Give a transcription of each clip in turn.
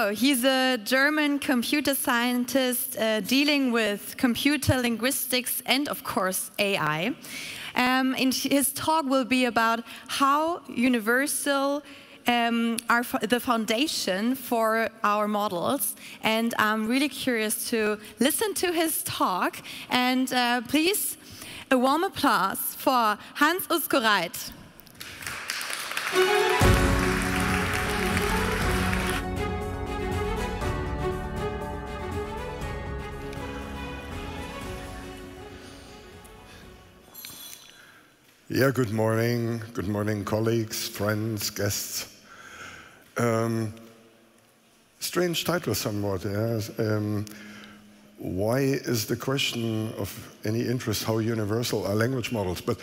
So he's a German computer scientist dealing with computer linguistics and, of course, AI. And his talk will be about how universal are the foundation for our models. And I'm really curious to listen to his talk. And please, a warm applause for Hans Uszkoreit. Yeah, good morning. Good morning, colleagues, friends, guests. Strange title somewhat, yeah. Why is the question of any interest how universal are language models? But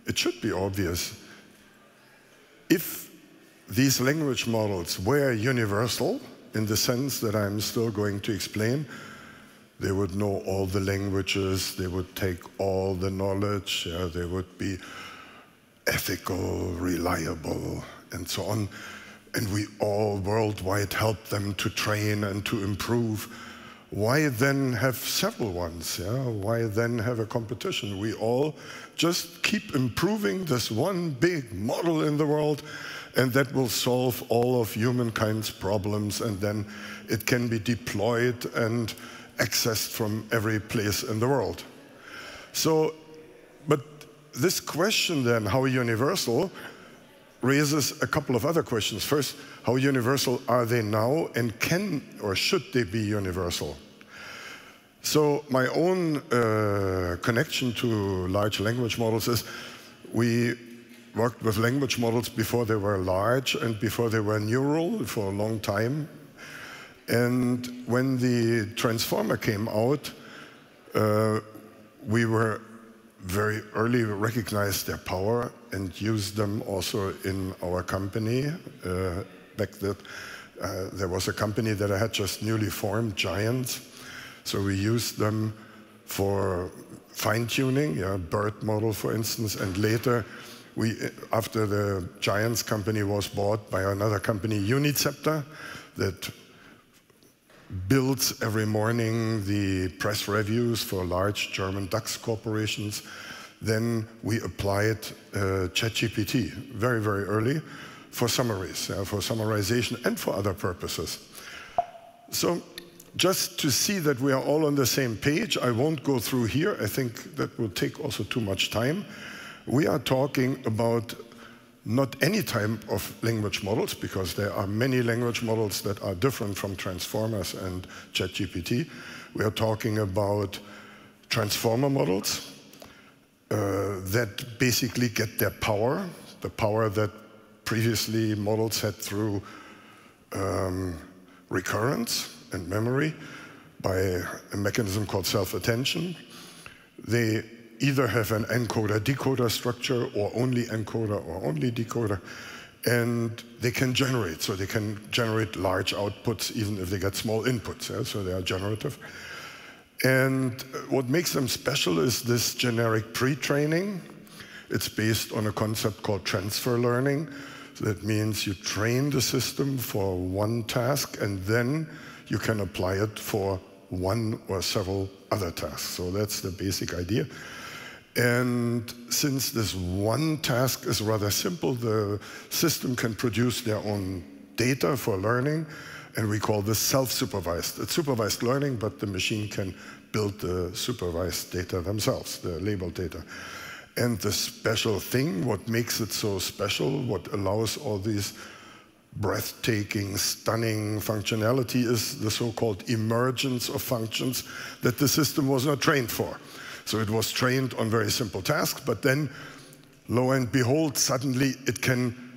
it should be obvious. If these language models were universal, in the sense that I'm still going to explain, they would know all the languages, they would take all the knowledge, they would be ethical, reliable, and so on. And we all worldwide help them to train and to improve. Why then have several ones? Yeah? Why then have a competition? We all just keep improving this one big model in the world, and that will solve all of humankind's problems, and then it can be deployed and accessed from every place in the world. So, but this question then, how universal, raises a couple of other questions. First, how universal are they now, and can or should they be universal? So my own connection to large language models is we worked with language models before they were large and before they were neural for a long time. And when the transformer came out, we were very early recognized their power and used them also in our company. Back then, there was a company that I had just newly formed, Ginance. So we used them for fine-tuning, BERT model, for instance, and later, after the Ginance company was bought by another company, Untitled, that builds every morning the press reviews for large German DAX corporations. Then we applied ChatGPT very, very early for summaries, for summarization and for other purposes. So just to see that we are all on the same page, I won't go through here. I think that will take also too much time. We are talking about not any type of language models, because there are many language models that are different from transformers and ChatGPT. We are talking about transformer models that basically get their power, the power that previously models had through recurrence and memory by a mechanism called self-attention. They either have an encoder-decoder structure, or only encoder or only decoder, and they can generate. So they can generate large outputs even if they get small inputs, so they are generative. And what makes them special is this generic pre-training. It's based on a concept called transfer learning. So that means you train the system for one task, and then you can apply it for one or several other tasks. So that's the basic idea. And since this one task is rather simple, the system can produce their own data for learning, and we call this self-supervised. It's supervised learning, but the machine can build the supervised data themselves, the labeled data. And the special thing, what makes it so special, what allows all these breathtaking, stunning functionality, is the so-called emergence of functions that the system was not trained for. So it was trained on very simple tasks, but then, lo and behold, suddenly it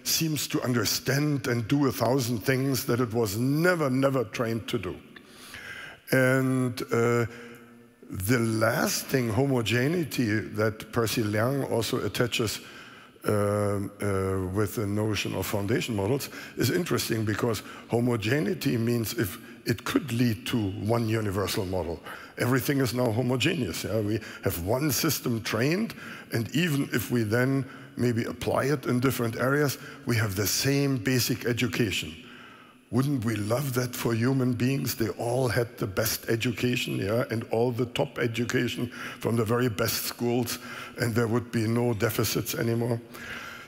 seems to understand and do 1,000 things that it was never trained to do. And the last thing, homogeneity, that Percy Liang also attaches with the notion of foundation models, is interesting, because homogeneity means if it could lead to one universal model. Everything is now homogeneous. We have one system trained, and even if we then maybe apply it in different areas, we have the same basic education. Wouldn't we love that for human beings? They all had the best education, yeah, and all the top education from the very best schools, and there would be no deficits anymore.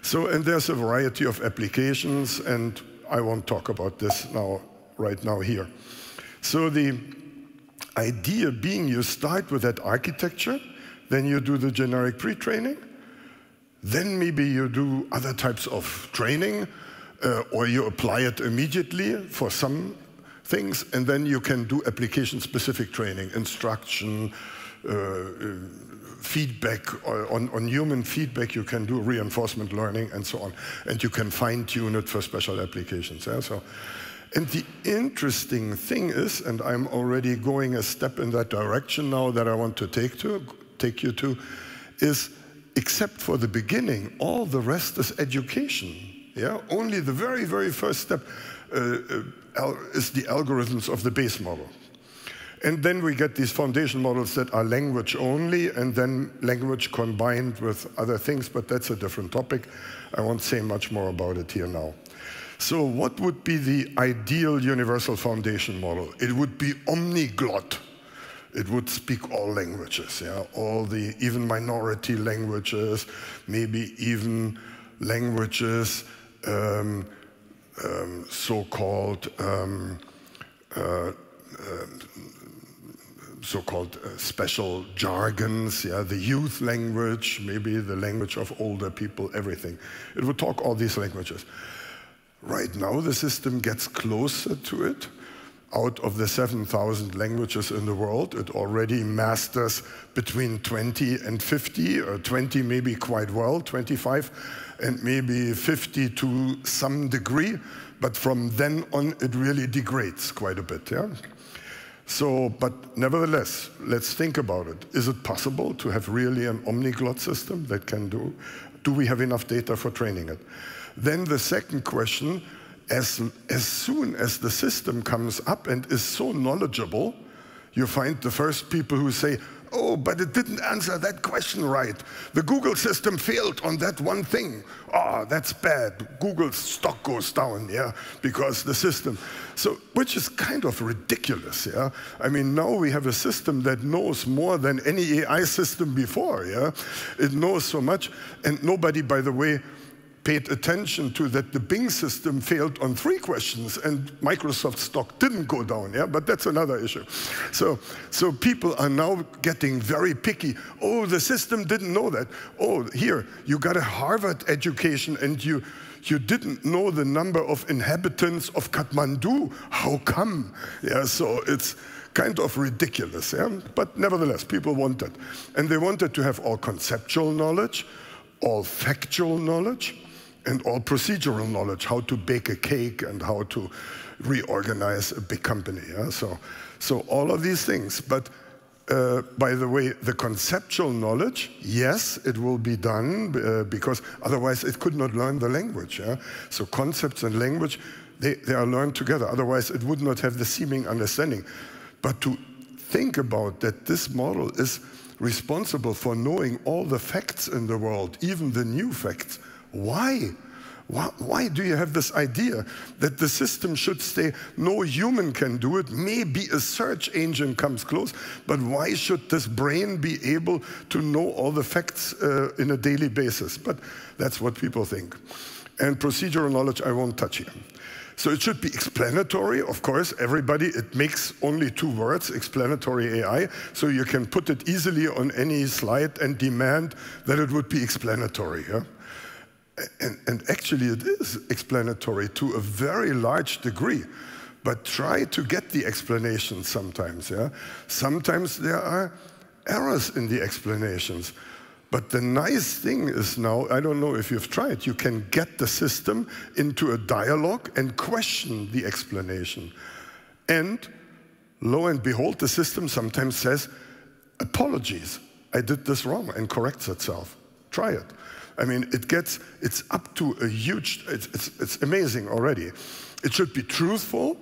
So, and there's a variety of applications, and I won't talk about this now, right now here. So the idea being you start with that architecture, then you do the generic pre-training, then maybe you do other types of training, or you apply it immediately for some things, and then you can do application-specific training, instruction, feedback, on human feedback, you can do reinforcement learning and so on, and you can fine-tune it for special applications. Yeah? So, and the interesting thing is, and I'm already going a step in that direction now that I want to take you to, is except for the beginning, all the rest is education. Yeah? Only the very, very first step is the algorithms of the base model. And then we get these foundation models that are language only, and then language combined with other things, but that's a different topic. I won't say much more about it here now. So what would be the ideal universal foundation model? It would be OmniGod. It would speak all languages, yeah? All the, even minority languages, maybe even languages, so-called special jargons, yeah, the youth language, maybe the language of older people, everything. It would talk all these languages. Right now, the system gets closer to it. Out of the 7,000 languages in the world, it already masters between 20 and 50, or 20 maybe quite well, 25, and maybe 50 to some degree. But from then on, it really degrades quite a bit, yeah? So, but nevertheless, let's think about it. Is it possible to have really an OmniGod system that can do we have enough data for training it? Then the second question, as soon as the system comes up and is so knowledgeable, you find the first people who say, oh, but it didn't answer that question right. The Google system failed on that one thing. Oh, that's bad. Google's stock goes down, yeah, because the system. So, which is kind of ridiculous, yeah. I mean, now we have a system that knows more than any AI system before, yeah. It knows so much, and nobody, by the way, paid attention to that the Bing system failed on 3 questions and Microsoft stock didn't go down, yeah? But that's another issue. So people are now getting very picky. Oh, the system didn't know that. Oh, here, you got a Harvard education and you didn't know the number of inhabitants of Kathmandu. How come? Yeah, so it's kind of ridiculous, yeah? But nevertheless, people want it. And they wanted to have all conceptual knowledge, all factual knowledge, and all procedural knowledge, how to bake a cake and how to reorganize a big company. Yeah? So all of these things. But by the way, the conceptual knowledge, yes, it will be done because otherwise it could not learn the language. Yeah? So concepts and language, they are learned together. Otherwise it would not have the seeming understanding. But to think about that this model is responsible for knowing all the facts in the world, even the new facts. Why? Why do you have this idea that the system should stay, no human can do it, maybe a search engine comes close, but why should this brain be able to know all the facts in a daily basis? But that's what people think. And procedural knowledge I won't touch here. So it should be explanatory, of course, everybody, it makes only 2 words, explanatory AI, so you can put it easily on any slide and demand that it would be explanatory, yeah? And actually it is explanatory to a very large degree, but try to get the explanation sometimes, yeah? Sometimes there are errors in the explanations. But the nice thing is now, I don't know if you've tried, you can get the system into a dialogue and question the explanation. And lo and behold, the system sometimes says, apologies, I did this wrong, and corrects itself. Try it. I mean, it's up to a huge, it's amazing already. It should be truthful.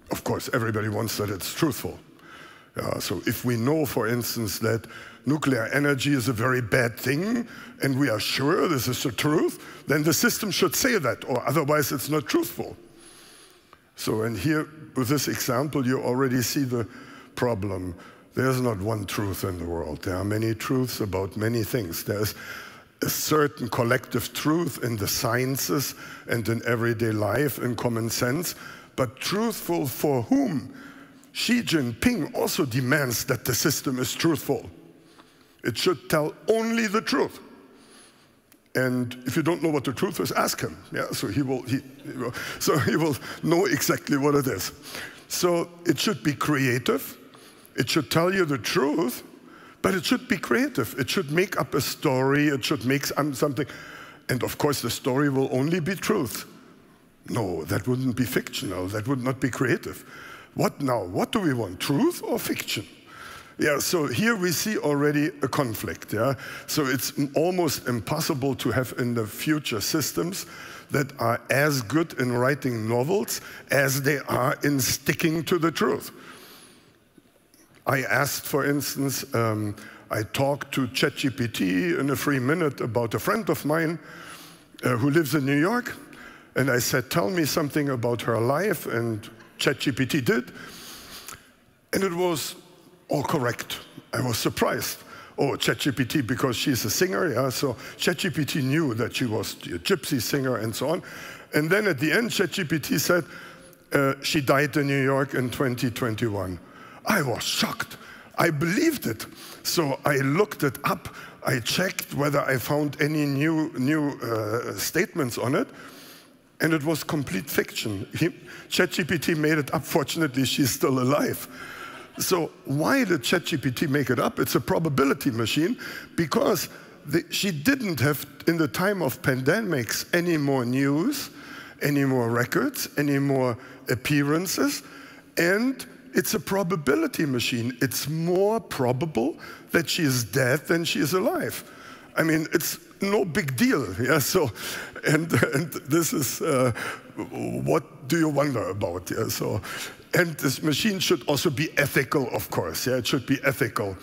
Of course, everybody wants that it's truthful. So if we know, for instance, that nuclear energy is a very bad thing, and we are sure this is the truth, then the system should say that, or otherwise it's not truthful. So, and here, with this example, you already see the problem. There's not one truth in the world. There are many truths about many things. There's a certain collective truth in the sciences and in everyday life and common sense, but truthful for whom? Xi Jinping also demands that the system is truthful. It should tell only the truth. And if you don't know what the truth is, ask him. Yeah, so he will know exactly what it is. So it should be creative. It should tell you the truth, but it should be creative. It should make up a story. It should make something. And of course, the story will only be truth. No, that wouldn't be fictional. That would not be creative. What now? What do we want? Truth or fiction? Yeah, so here we see already a conflict, yeah? So it's almost impossible to have in the future systems that are as good in writing novels as they are in sticking to the truth. I asked, for instance, I talked to ChatGPT in a free minute about a friend of mine who lives in New York, and I said, tell me something about her life, and ChatGPT did, and it was all correct. I was surprised. Oh, ChatGPT, because she's a singer, yeah, so ChatGPT knew that she was a gypsy singer and so on. And then at the end, ChatGPT said, she died in New York in 2021. I was shocked. I believed it. So I looked it up. I checked whether I found any new statements on it, and it was complete fiction. ChatGPT made it up. Fortunately, she's still alive. So why did ChatGPT make it up? It's a probability machine because she didn't have, in the time of pandemics, any more news, any more records, any more appearances, and it's a probability machine. It's more probable that she is dead than she is alive. I mean, it's no big deal, yeah, so, and this is, what do you wonder about, yeah, so. And this machine should also be ethical, of course. Yeah, it should be ethical,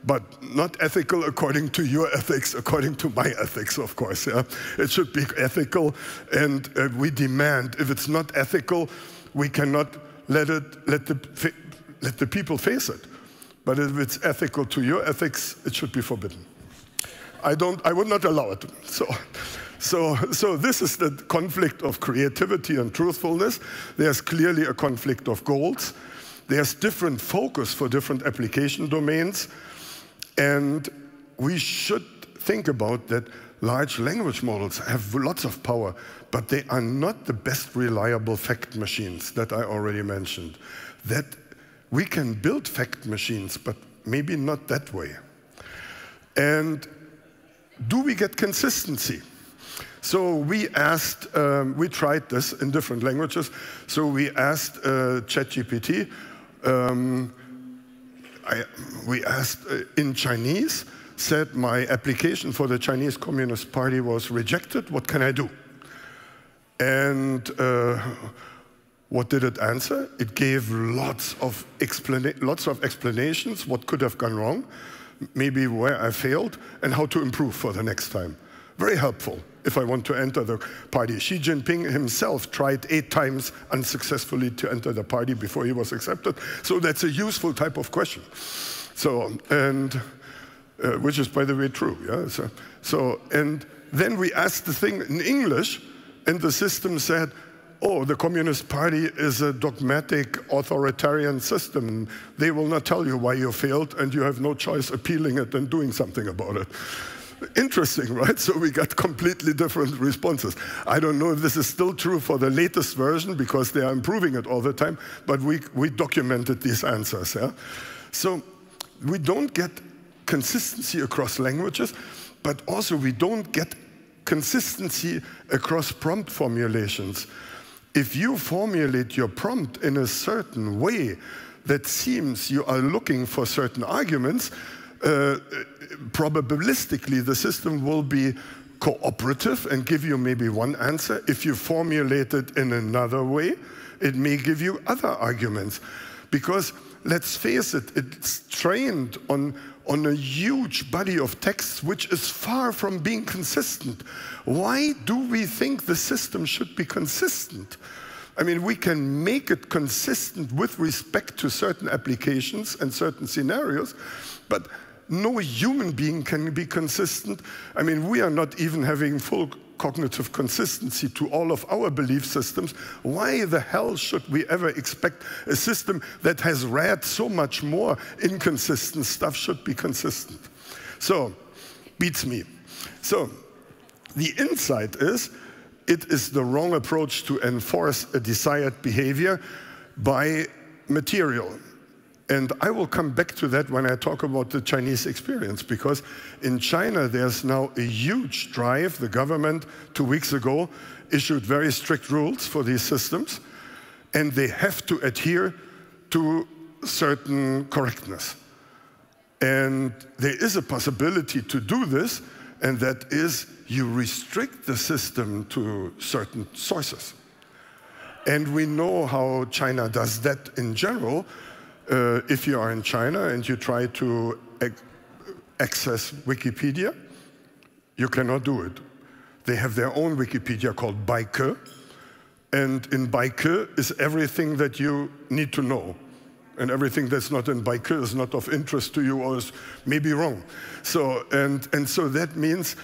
but not ethical according to your ethics, according to my ethics, of course. Yeah, it should be ethical, and we demand. If it's not ethical, we cannot let the people face it. But if it's ethical to your ethics, it should be forbidden. I would not allow it. So this is the conflict of creativity and truthfulness. There's clearly a conflict of goals. There's different focus for different application domains. And we should think about that large language models have lots of power, but they are not the best reliable fact machines that I already mentioned. That we can build fact machines, but maybe not that way. And do we get consistency? So we asked, we tried this in different languages. So we asked ChatGPT, we asked in Chinese, said my application for the Chinese Communist Party was rejected, what can I do? And what did it answer? It gave lots of explanations, what could have gone wrong, maybe where I failed, and how to improve for the next time. Very helpful if I want to enter the party. Xi Jinping himself tried 8 times unsuccessfully to enter the party before he was accepted. So that's a useful type of question. So, and which is, by the way, true. Yeah. So, and then we asked the thing in English, and the system said, oh, the Communist Party is a dogmatic authoritarian system. They will not tell you why you failed, and you have no choice appealing it and doing something about it. Interesting, right? So we got completely different responses. I don't know if this is still true for the latest version because they are improving it all the time, but we documented these answers. Yeah? So we don't get consistency across languages, but also we don't get consistency across prompt formulations. If you formulate your prompt in a certain way that seems you are looking for certain arguments, probabilistically, the system will be cooperative and give you maybe one answer. If you formulate it in another way, it may give you other arguments. Because, let's face it, it's trained on a huge body of texts which is far from being consistent. Why do we think the system should be consistent? I mean, we can make it consistent with respect to certain applications and certain scenarios, but no human being can be consistent. I mean, we are not even having full cognitive consistency to all of our belief systems. Why the hell should we ever expect a system that has read so much more inconsistent stuff should be consistent? So, beats me. So, the insight is, it is the wrong approach to enforce a desired behavior by material. And I will come back to that when I talk about the Chinese experience, because in China there's now a huge drive. The government 2 weeks ago issued very strict rules for these systems, and they have to adhere to certain correctness. And there is a possibility to do this, and that is you restrict the system to certain sources. And we know how China does that in general. If you are in China and you try to access Wikipedia, you cannot do it. They have their own Wikipedia called Baike, and in Baike is everything that you need to know. And everything that's not in Baike is not of interest to you or is maybe wrong. So, and so that means,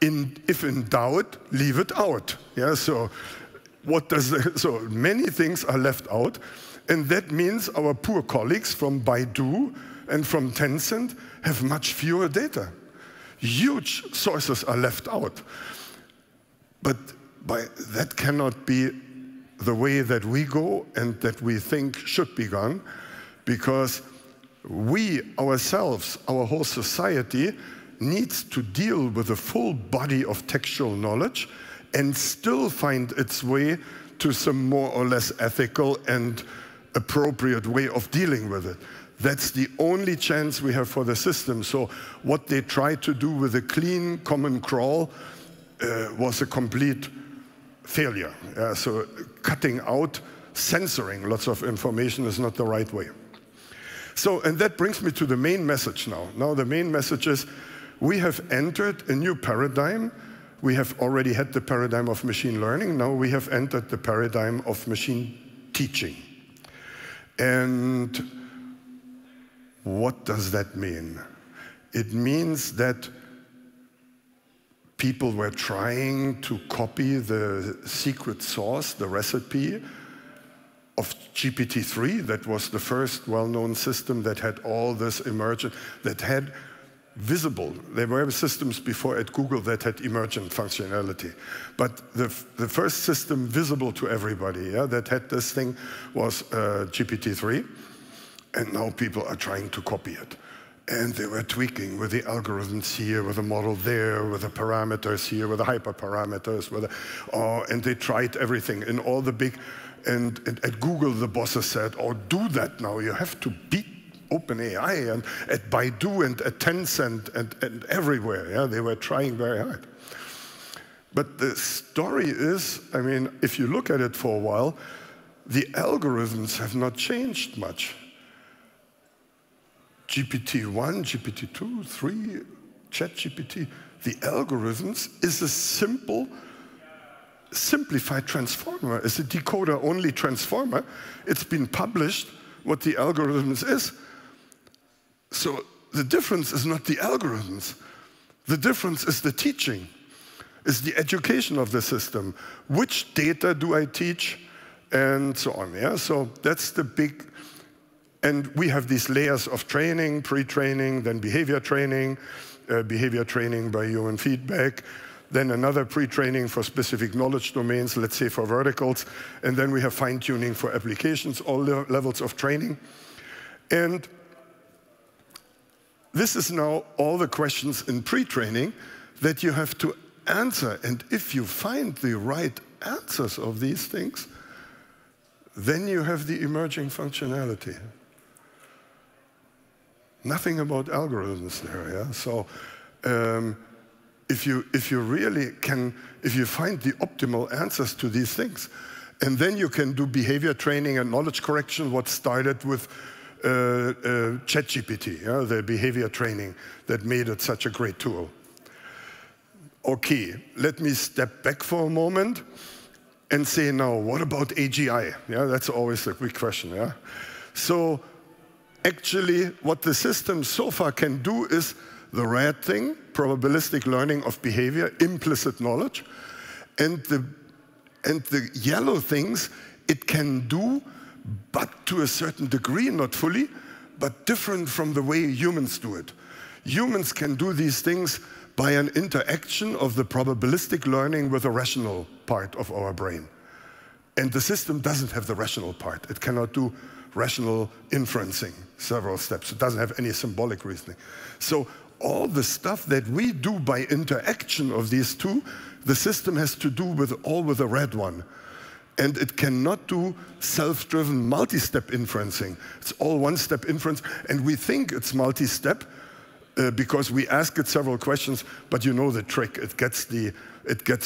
if in doubt, leave it out. Yeah, so so many things are left out. And that means our poor colleagues from Baidu and from Tencent have much fewer data. Huge sources are left out. But that cannot be the way that we go and that we think should be gone, because we ourselves, our whole society, needs to deal with a full body of textual knowledge and still find its way to some more or less ethical and appropriate way of dealing with it. That's the only chance we have for the system. So what they tried to do with a clean common crawl was a complete failure. So cutting out, censoring lots of information is not the right way. So, and that brings me to the main message now. Now the main message is, we have entered a new paradigm. We have already had the paradigm of machine learning. Now we have entered the paradigm of machine teaching. And what does that mean? It means that people were trying to copy the secret sauce, the recipe of GPT-3. That was the first well-known system that had all this emergent, that had visible. There were systems before at Google that had emergent functionality. But the first system visible to everybody, that had this thing was GPT-3. And now people are trying to copy it. And they were tweaking with the algorithms here, with the model there, with the parameters here, with the hyperparameters, and they tried everything in all the big, and at Google the bosses said, oh, do that now, you have to beat OpenAI, and at Baidu and at Tencent and everywhere, they were trying very hard. But the story is, I mean, if you look at it for a while, the algorithms have not changed much. GPT-1, GPT-2, 3, ChatGPT, the algorithms is a simplified transformer. It's a decoder-only transformer. It's been published what the algorithms is. So the difference is not the algorithms. The difference is the teaching, is the education of the system. Which data do I teach? And so on, So that's the big. And we have these layers of training, pre-training, then behavior training by human feedback, then another pre-training for specific knowledge domains, let's say for verticals, and then we have fine-tuning for applications, all levels of training. And this is now all the questions in pre-training that you have to answer. And if you find the right answers of these things, then you have the emerging functionality. Nothing about algorithms there, So if you really can, if you find the optimal answers to these things, and then you can do behavior training and knowledge correction, what started with ChatGPT, the behavior training that made it such a great tool. Okay, let me step back for a moment and say, now, what about AGI? Yeah, that's always a big question, yeah? So actually, what the system so far can do is the red thing, probabilistic learning of behavior, implicit knowledge, and the yellow things it can do, but to a certain degree, not fully, but different from the way humans do it. Humans can do these things by an interaction of the probabilistic learning with the rational part of our brain. And the system doesn't have the rational part. It cannot do rational inferencing, several steps. It doesn't have any symbolic reasoning. So all the stuff that we do by interaction of these two, the system has to do with all with the red one. And it cannot do self-driven multi-step inferencing. It's all one-step inference, and we think it's multi-step because we ask it several questions, but you know the trick. It gets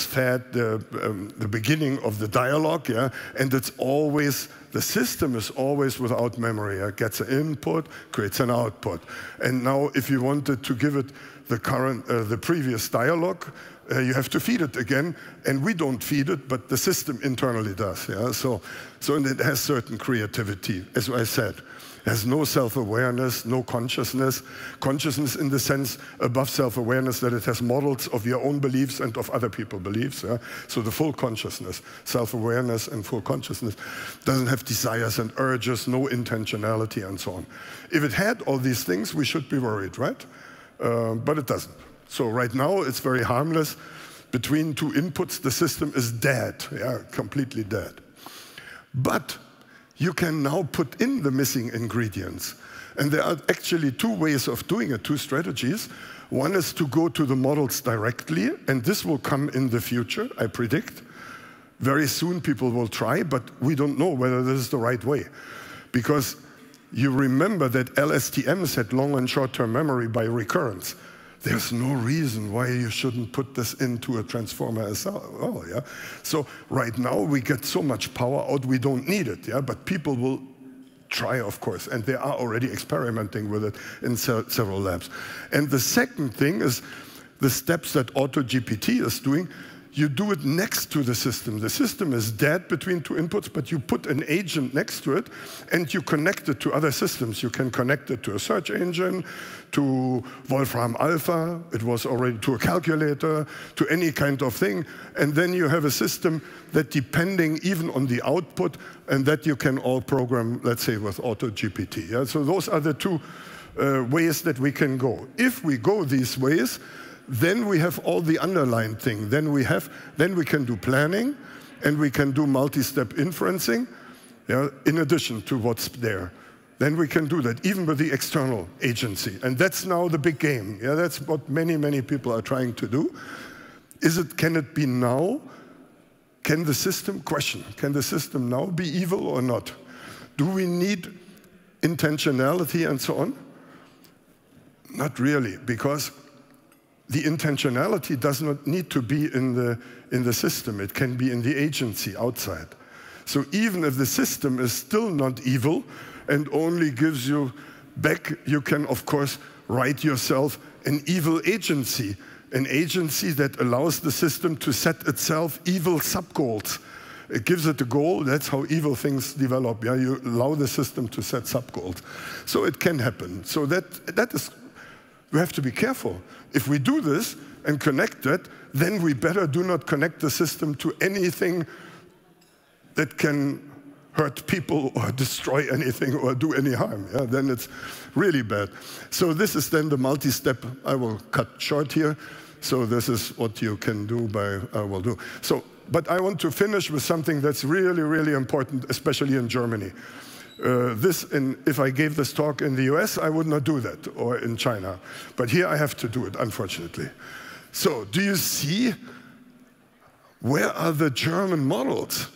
fed the beginning of the dialogue, yeah, and it's always, the system is always without memory. It gets an input, creates an output. And now if you wanted to give it the previous dialogue, you have to feed it again, and we don't feed it, but the system internally does. Yeah? So and it has certain creativity, as I said. It has no self-awareness, no consciousness. Consciousness in the sense above self-awareness that it has models of your own beliefs and of other people's beliefs. Yeah? So the full consciousness, self-awareness and full consciousness, doesn't have desires and urges, no intentionality, and so on. If it had all these things, we should be worried, right? But it doesn't. So right now, it's very harmless. Between two inputs, the system is dead, yeah, completely dead. But you can now put in the missing ingredients. And there are actually two ways of doing it, two strategies. One is to go to the models directly, and this will come in the future, I predict. Very soon people will try, but we don't know whether this is the right way. Because you remember that LSTMs had long and short-term memory by recurrence. There's no reason why you shouldn't put this into a transformer as well, yeah? So right now we get so much power out, we don't need it, yeah? But people will try, of course, and they are already experimenting with it in several labs. And the second thing is the steps that AutoGPT is doing. You do it next to the system. The system is dead between two inputs, but you put an agent next to it, and you connect it to other systems. You can connect it to a search engine, to Wolfram Alpha, it was already to a calculator, to any kind of thing. And then you have a system that, depending even on the output, and that you can all program, let's say, with AutoGPT. Yeah? So those are the two ways that we can go. If we go these ways, then we have all the underlying thing. Then we can do planning, and we can do multi-step inferencing, yeah, in addition to what's there. Then we can do that, even with the external agency. And that's now the big game. Yeah, that's what many, many people are trying to do. Can it be now? Can the system now be evil or not? Do we need intentionality and so on? Not really, because the intentionality does not need to be in the system. It can be in the agency outside. So even if the system is still not evil and only gives you back, you can, of course, write yourself an evil agency, an agency that allows the system to set itself evil sub-goals. It gives it a goal. That's how evil things develop. Yeah? You allow the system to set sub-goals. So it can happen. So that is, we have to be careful. If we do this and connect it, then we better do not connect the system to anything that can hurt people or destroy anything or do any harm. Yeah? Then it's really bad. So this is then the multi-step. I will cut short here. So this is what you can do I will do. So, but I want to finish with something that's really, really important, especially in Germany. If I gave this talk in the US, I would not do that, or in China. But here I have to do it, unfortunately. So do you see, where are the German models?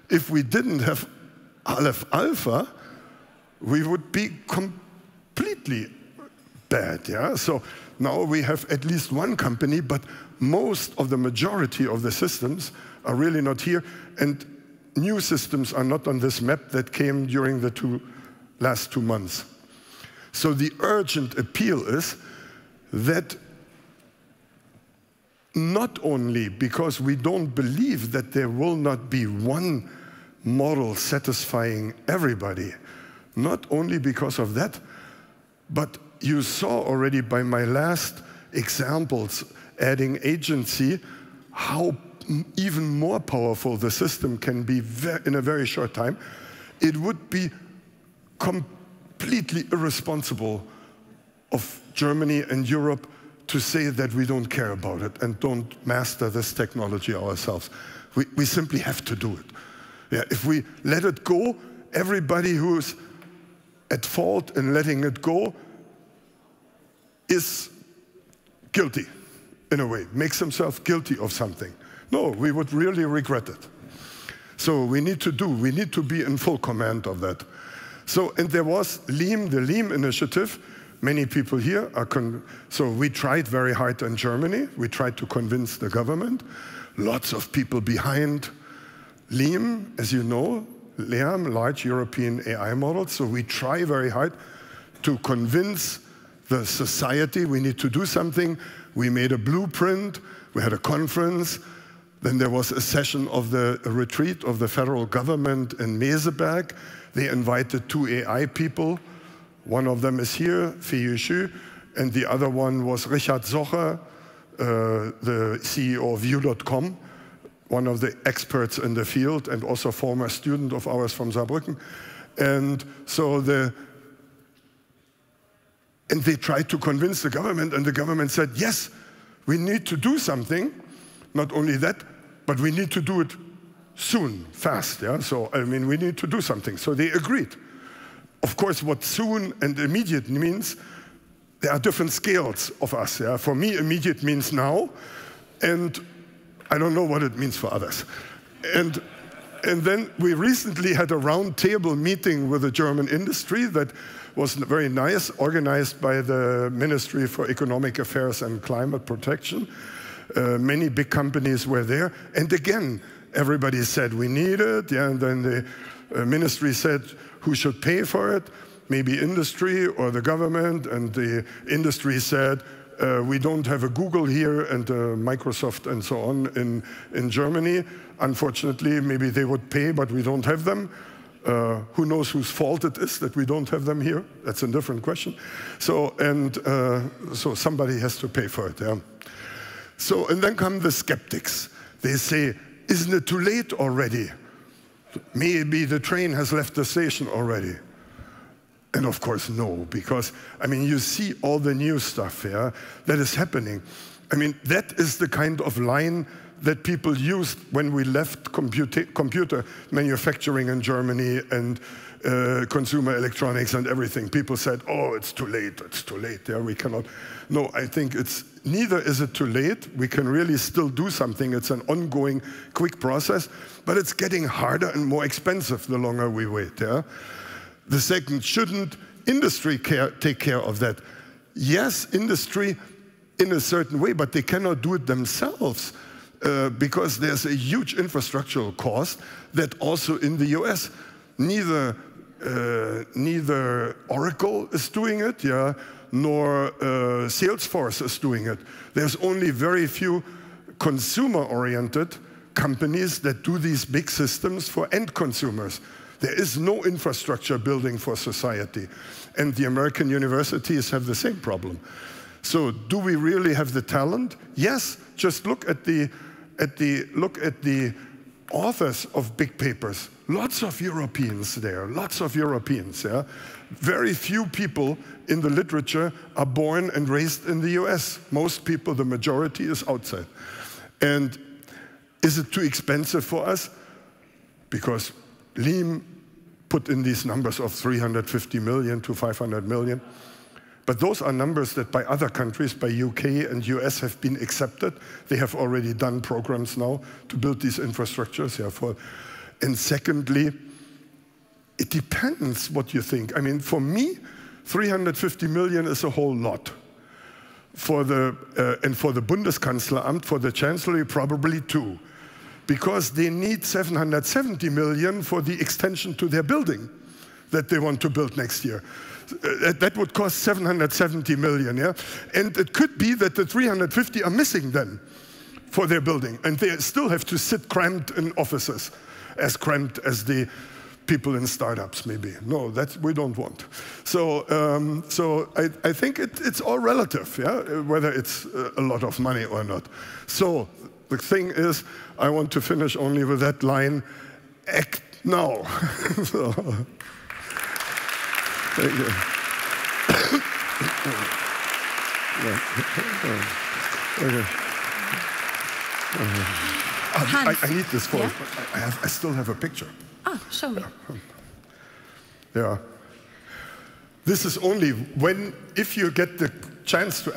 If we didn't have Aleph Alpha, we would be completely bad, yeah? So now we have at least one company, but most of the majority of the systems are really not here. And new systems are not on this map that came during the last 2 months. So the urgent appeal is that not only because we don't believe that there will not be one model satisfying everybody, not only because of that, but you saw already by my last examples, adding agency, how even more powerful the system can be in a very short time. It would be completely irresponsible of Germany and Europe to say that we don't care about it and don't master this technology ourselves. We simply have to do it. Yeah, if we let it go, everybody who's at fault in letting it go is guilty, in a way, makes himself guilty of something. No, we would really regret it. So we need to be in full command of that. So, and there was LEAM, the LEAM initiative. Many people here are, so we tried very hard in Germany. We tried to convince the government. Lots of people behind LEAM, as you know, LEAM, large European AI models. So we try very hard to convince the society we need to do something. We made a blueprint. We had a conference. Then there was a session of the retreat of the federal government in Meseberg. They invited 2 AI people. One of them is here, Fei Xu, and the other one was Richard Socher, the CEO of U.com, one of the experts in the field and also a former student of ours from Saarbrücken. And so they tried to convince the government, and the government said, yes, we need to do something. Not only that, but we need to do it soon, fast. Yeah? So, I mean, we need to do something. So they agreed. Of course, what soon and immediate means, there are different scales of us. Yeah? For me, immediate means now, and I don't know what it means for others. And then we recently had a round-table meeting with the German industry that was very nice, organized by the Ministry for Economic Affairs and Climate Protection. Many big companies were there. And again, everybody said we need it. Yeah, and then the ministry said who should pay for it, maybe industry or the government. And the industry said, we don't have a Google here and Microsoft and so on in Germany. Unfortunately, maybe they would pay, but we don't have them. Who knows whose fault it is that we don't have them here? That's a different question. So, so somebody has to pay for it. Yeah. So, and then come the skeptics. They say, isn't it too late already? Maybe the train has left the station already. And of course, no, because, I mean, you see all the new stuff, yeah, that is happening. I mean, that is the kind of line that people used when we left computer manufacturing in Germany and consumer electronics and everything. People said, oh, it's too late, yeah, we cannot. No, I think it's, neither is it too late. We can really still do something. It's an ongoing, quick process, but it's getting harder and more expensive the longer we wait, yeah? The second, shouldn't industry take care of that? Yes, industry in a certain way, but they cannot do it themselves because there's a huge infrastructural cost that also in the US, neither Oracle is doing it, yeah, nor Salesforce is doing it. There's only very few consumer-oriented companies that do these big systems for end consumers. There is no infrastructure building for society. And the American universities have the same problem. So do we really have the talent? Yes, just look at the authors of big papers. Lots of Europeans there, lots of Europeans, yeah? Very few people in the literature are born and raised in the US. Most people, the majority, is outside. And is it too expensive for us? Because Lehm put in these numbers of 350 million to 500 million. But those are numbers that by other countries, by UK and US, have been accepted. They have already done programs now to build these infrastructures. Yeah, and secondly, it depends what you think. I mean, for me, 350 million is a whole lot. For the, and for the Bundeskanzleramt, for the Chancellery, probably too. Because they need 770 million for the extension to their building that they want to build next year. That would cost 770 million, yeah? And it could be that the 350 are missing then. for their building, and they still have to sit cramped in offices, as cramped as the people in startups maybe. No, that we don't want. So, I think it's all relative, yeah, whether it's a lot of money or not. So the thing is, I want to finish only with that line, act now. So, thank you. Okay. I need this for, yeah? I still have a picture. Ah, show me. Yeah. This is only if you get the chance to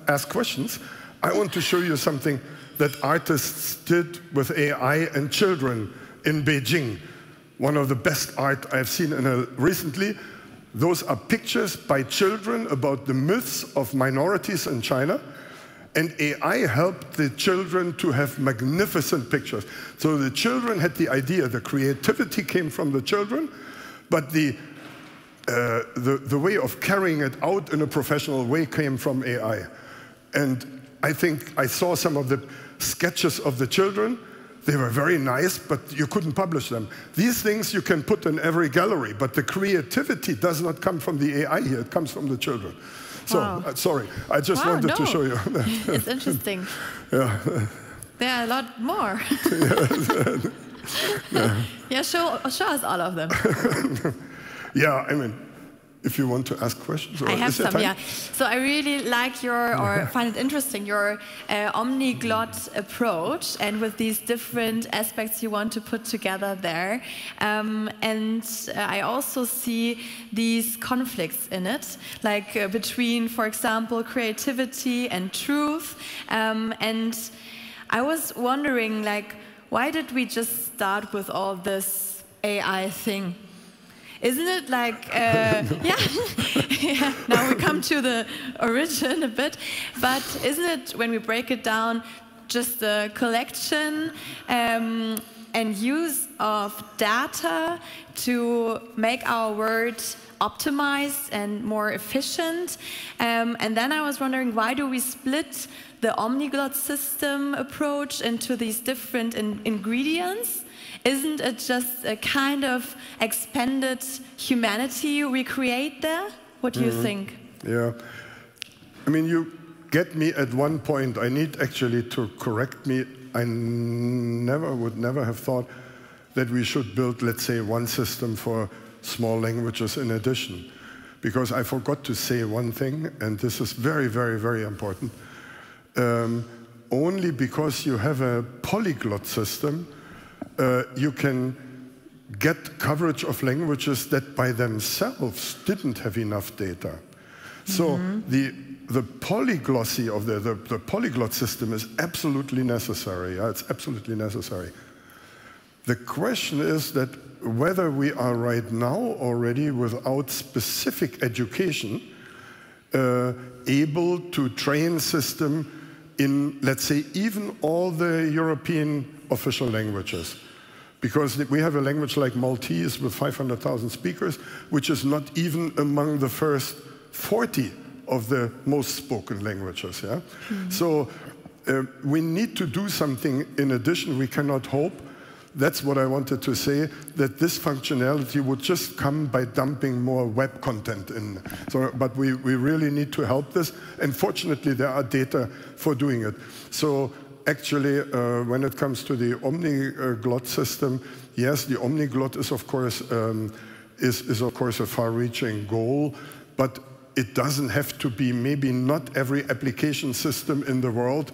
ask questions, I want to show you something that artists did with AI and children in Beijing. One of the best art I've seen recently. Those are pictures by children about the myths of minorities in China. And AI helped the children to have magnificent pictures. So the children had the idea, the creativity came from the children, but the way of carrying it out in a professional way came from AI. And I think I saw some of the sketches of the children. They were very nice, but you couldn't publish them. These things you can put in every gallery, but the creativity does not come from the AI here, it comes from the children. So, wow. Sorry, I just wanted to show you. It's interesting. Yeah. There are a lot more. Yeah, show us all of them. Yeah, I mean, if you want to ask questions. Or I have some, yeah. So I really like or find it interesting, your OmniGod approach, and with these different aspects you want to put together there. And I also see these conflicts in it, like between, for example, creativity and truth. And I was wondering, like, why did we just start with all this AI thing? Isn't it like, yeah, now we come to the origin a bit, but isn't it, when we break it down, just a collection and use of data to make our words optimized and more efficient? And then I was wondering, why do we split the OmniGod system approach into these different ingredients? Isn't it just a kind of expanded humanity we create there? What do you think? Yeah. I mean, you get me at one point. I need actually to correct me. I would never have thought that we should build, let's say, one system for small languages in addition. Because I forgot to say one thing, and this is very, very, very important. Only because you have a polyglot system, you can get coverage of languages that by themselves didn't have enough data. So the polyglossy of the polyglot system is absolutely necessary. Yeah, it's absolutely necessary. The question is that whether we are right now already, without specific education, able to train system in, let's say, even all the European official languages. Because we have a language like Maltese with 500,000 speakers, which is not even among the first 40 of the most spoken languages. Yeah? So we need to do something in addition. We cannot hope. That's what I wanted to say, that this functionality would just come by dumping more web content in. So, but we really need to help this. And fortunately, there are data for doing it. So actually, when it comes to the OmniGod system, yes, the OmniGod is of course a far-reaching goal, but it doesn't have to be. Maybe not every application system in the world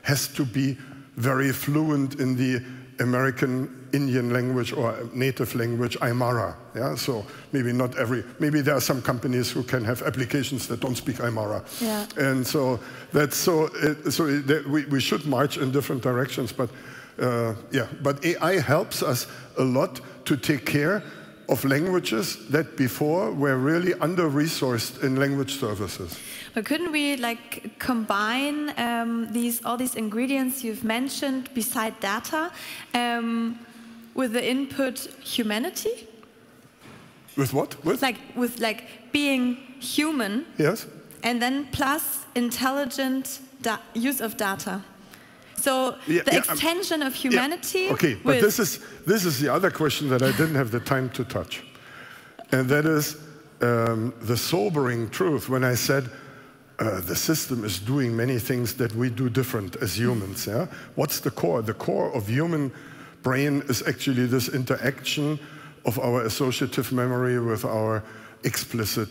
has to be very fluent in the American Indian language or native language, Aymara. Yeah, so maybe not every. Maybe there are some companies who can have applications that don't speak Aymara. Yeah. And so that's we should march in different directions. But yeah, but AI helps us a lot to take care of languages that before were really under-resourced in language services. But couldn't we like combine all these ingredients you've mentioned beside data with the input humanity? With what? With being human. Yes. And then plus intelligent use of data. So the extension of humanity. Okay, but this is the other question that I didn't have the time to touch. And that is the sobering truth when I said the system is doing many things that we do different as humans. Yeah? What's the core? The core of human brain is actually this interaction of our associative memory with our explicit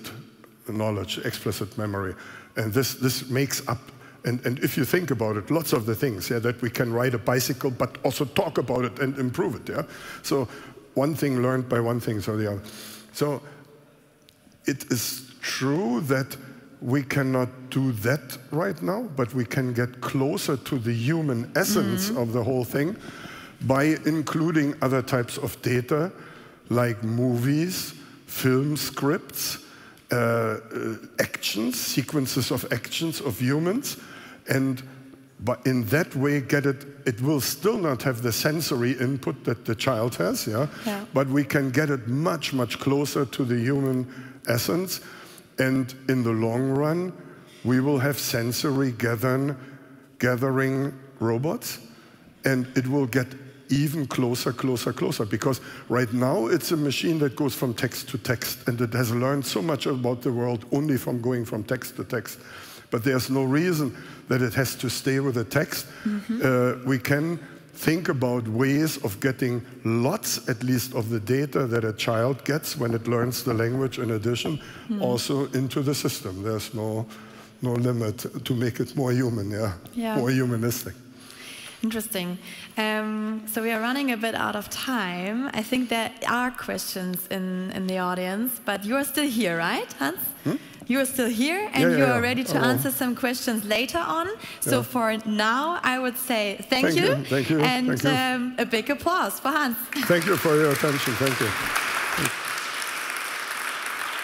knowledge, explicit memory. And this makes up, and if you think about it, lots of the things, yeah, that we can ride a bicycle, but also talk about it and improve it, yeah? So one thing learned by one thing, so the other. So it is true that we cannot do that right now, but we can get closer to the human essence of the whole thing by including other types of data, like movies, film scripts, actions, sequences of actions of humans, and but in that way it will still not have the sensory input that the child has, yeah? But we can get it much, much closer to the human essence, and in the long run, we will have sensory gathering robots, and it will get even closer, because right now it's a machine that goes from text to text, and it has learned so much about the world only from going from text to text. But there's no reason that it has to stay with the text. We can think about ways of getting lots, at least, of the data that a child gets when it learns the language in addition, also into the system. There's no limit to make it more human, more humanistic. Interesting. So we are running a bit out of time. I think there are questions in the audience, but you are still here, right, Hans? You are still here, and you are ready to answer some questions later on. So for now, I would say thank you. Thank you. And a big applause for Hans. Thank you for your attention. Thank you.